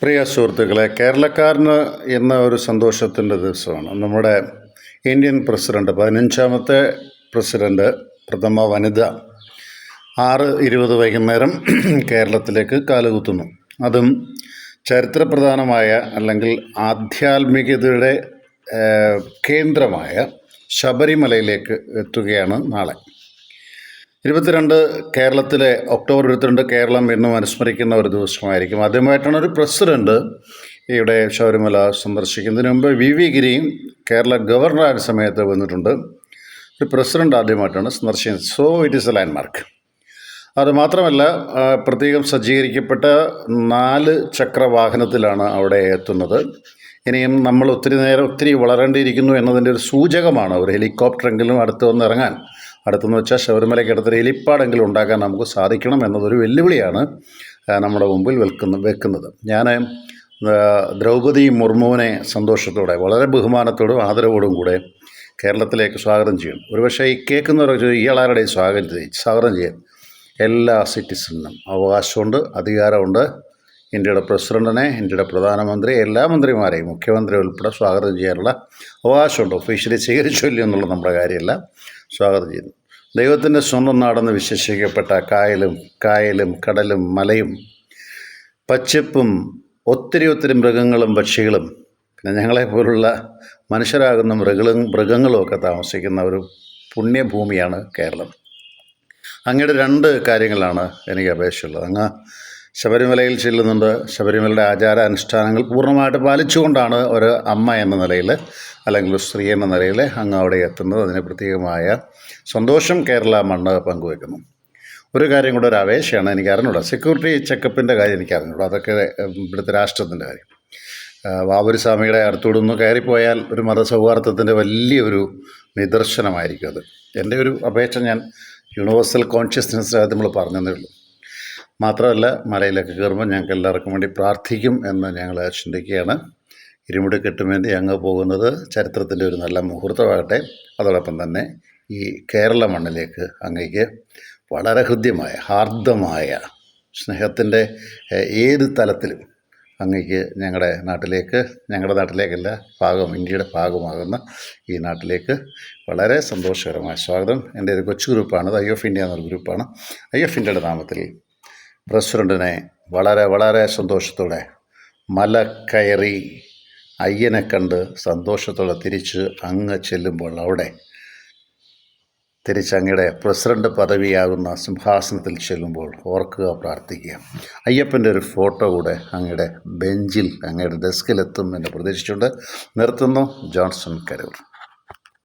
പ്രിയ സുഹൃത്തുക്കളെ, കേരളക്കാരന് എന്ന ഒരു സന്തോഷത്തിൻ്റെ ദിവസമാണ്. നമ്മുടെ ഇന്ത്യൻ പ്രസിഡന്റ്, 15ാമത്തെ പ്രസിഡന്റ്, പ്രഥമ വനിത 6:20 വൈകുന്നേരം കേരളത്തിലേക്ക് കാലുകുത്തുന്നു. അതും ചരിത്രപ്രധാനമായ അല്ലെങ്കിൽ ആധ്യാത്മികതയുടെ കേന്ദ്രമായ ശബരിമലയിലേക്ക് എത്തുകയാണ് നാളെ. 22 കേരളത്തിലെ ഒക്ടോബർ 22 കേരളം എന്നും അനുസ്മരിക്കുന്ന ഒരു ദിവസമായിരിക്കും. ആദ്യമായിട്ടാണ് ഒരു പ്രസിഡന്റ് ഇവിടെ ശബരിമല സന്ദർശിക്കുന്നതിന് മുമ്പ് വി ഗിരിയും കേരള ഗവർണറായ സമയത്ത് വന്നിട്ടുണ്ട്. ഒരു പ്രസിഡന്റ് ആദ്യമായിട്ടാണ് സന്ദർശിക്കുന്നത്. So it is A landmark. അതുമാത്രമല്ല, പ്രത്യേകം സജ്ജീകരിക്കപ്പെട്ട 4 ചക്ര വാഹനത്തിലാണ് അവിടെ എത്തുന്നത്. ഇനിയും നമ്മൾ ഒത്തിരി വളരേണ്ടിയിരിക്കുന്നു എന്നതിൻ്റെ ഒരു സൂചകമാണ് ഒരു ഹെലികോപ്റ്ററെങ്കിലും അടുത്ത് വന്ന് ഇറങ്ങാൻ. അടുത്തെന്ന് വെച്ചാൽ ശബരിമലയ്ക്ക് അടുത്തൊരു ഹെലിപ്പാഡെങ്കിലും ഉണ്ടാക്കാൻ നമുക്ക് സാധിക്കണം എന്നതൊരു വെല്ലുവിളിയാണ് നമ്മുടെ മുമ്പിൽ വെക്കുന്നത്. ഞാൻ ദ്രൗപദി മുർമുവിനെ സന്തോഷത്തോടെ, വളരെ ബഹുമാനത്തോടും ആദരവോടും കൂടെ കേരളത്തിലേക്ക് സ്വാഗതം ചെയ്യണം. ഒരുപക്ഷെ ഈ കേൾക്കുന്നവരൊക്കെ ഇയാളാരുടെയും സ്വാഗതം ചെയ്യാൻ എല്ലാ സിറ്റിസണിനും അവകാശമുണ്ട്, അധികാരമുണ്ട്. ഇന്ത്യയുടെ പ്രസിഡന്റിനെ, ഇന്ത്യയുടെ പ്രധാനമന്ത്രി, എല്ലാ മന്ത്രിമാരെയും, മുഖ്യമന്ത്രി ഉൾപ്പെടെ സ്വാഗതം ചെയ്യാനുള്ള അവകാശമുണ്ട്. ഒഫീഷ്യലി സ്വീകരിച്ചില്ല എന്നുള്ള നമ്മുടെ കാര്യമല്ല, സ്വാഗതം ചെയ്യുന്നു. ദൈവത്തിൻ്റെ സ്വന്തം നാടെന്ന് വിശേഷിക്കപ്പെട്ട കായലും കടലും മലയും പച്ചപ്പും ഒത്തിരി മൃഗങ്ങളും പക്ഷികളും പിന്നെ ഞങ്ങളെപ്പോലുള്ള മനുഷ്യരാകുന്ന മൃഗങ്ങളും ഒക്കെ താമസിക്കുന്ന ഒരു പുണ്യഭൂമിയാണ് കേരളം. അങ്ങയുടെ 2 കാര്യങ്ങളാണ് എനിക്ക് അപേക്ഷയുള്ളത്. അങ്ങ് ശബരിമലയിൽ ചെല്ലുന്നുണ്ട്. ശബരിമലയുടെ ആചാരാനുഷ്ഠാനങ്ങൾ പൂർണ്ണമായിട്ട് പാലിച്ചുകൊണ്ടാണ് ഒരു അമ്മ എന്ന നിലയിൽ അല്ലെങ്കിൽ ഒരു സ്ത്രീ എന്ന നിലയിൽ അങ്ങ് അവിടെ എത്തുന്നത്. അതിന് പ്രത്യേകമായ സന്തോഷം കേരള മണ്ണ് പങ്കുവെക്കുന്നു. ഒരു കാര്യം കൂടെ, ഒരു അപേക്ഷയാണ്. എനിക്ക് അറിഞ്ഞൂടാ, സെക്യൂരിറ്റി ചെക്കപ്പിൻ്റെ കാര്യം എനിക്ക് അറിഞ്ഞൂടാ. അതൊക്കെ ഇവിടുത്തെ രാഷ്ട്രത്തിൻ്റെ കാര്യം. വാവൂർസ്വാമിയുടെ അടുത്തോടൊന്ന് കയറിപ്പോയാൽ ഒരു മതസൗഹാർദ്ദത്തിൻ്റെ വലിയൊരു നിദർശനമായിരിക്കും അത്. എൻ്റെ ഒരു അപേക്ഷ ഞാൻ യൂണിവേഴ്സൽ കോൺഷ്യസ്നെസ് നമ്മൾ പറഞ്ഞതേ ഉള്ളൂ. മാത്രമല്ല, മലയിലൊക്കെ കയറുമ്പോൾ ഞങ്ങൾക്ക് എല്ലാവർക്കും വേണ്ടി പ്രാർത്ഥിക്കും എന്ന് ഞങ്ങൾ ചിന്തിക്കുകയാണ്. ഇരുമുടി കെട്ടുമേന്തി അങ്ങ് പോകുന്നത് ചരിത്രത്തിൻ്റെ ഒരു നല്ല മുഹൂർത്തമാകട്ടെ. അതോടൊപ്പം തന്നെ ഈ കേരള മണ്ണിലേക്ക് അങ്ങേക്ക് വളരെ ഹൃദ്യമായ, ഹാർദമായ സ്നേഹത്തിൻ്റെ ഏത് തലത്തിലും അങ്ങേക്ക് ഞങ്ങളുടെ നാട്ടിലേക്കല്ല, ഇന്ത്യയുടെ ഭാഗമാകുന്ന ഈ നാട്ടിലേക്ക് വളരെ സന്തോഷകരമായ സ്വാഗതം. എൻ്റെ ഒരു കൊച്ചു ഗ്രൂപ്പാണ്, IF India എന്നൊരു ഗ്രൂപ്പാണ്. IF Indiaയുടെ നാമത്തിൽ പ്രസിഡന്റിനെ വളരെ സന്തോഷത്തോടെ മല കയറി അയ്യനെ കണ്ട് സന്തോഷത്തോടെ തിരിച്ച് അങ്ങ് ചെല്ലുമ്പോൾ അവിടെ തിരിച്ചങ്ങയുടെ പ്രസിഡന്റ് പദവിയാകുന്ന സിംഹാസനത്തിൽ ചെല്ലുമ്പോൾ ഓർക്കുക, പ്രാർത്ഥിക്കുക. അയ്യപ്പൻ്റെ ഒരു ഫോട്ടോ കൂടെ അങ്ങയുടെ ബെഞ്ചിൽ, അങ്ങയുടെ ഡെസ്കിലെത്തും എന്ന് പ്രതീക്ഷിച്ചുകൊണ്ട് നിർത്തുന്നു. ജോൺസൺ കരൂർ.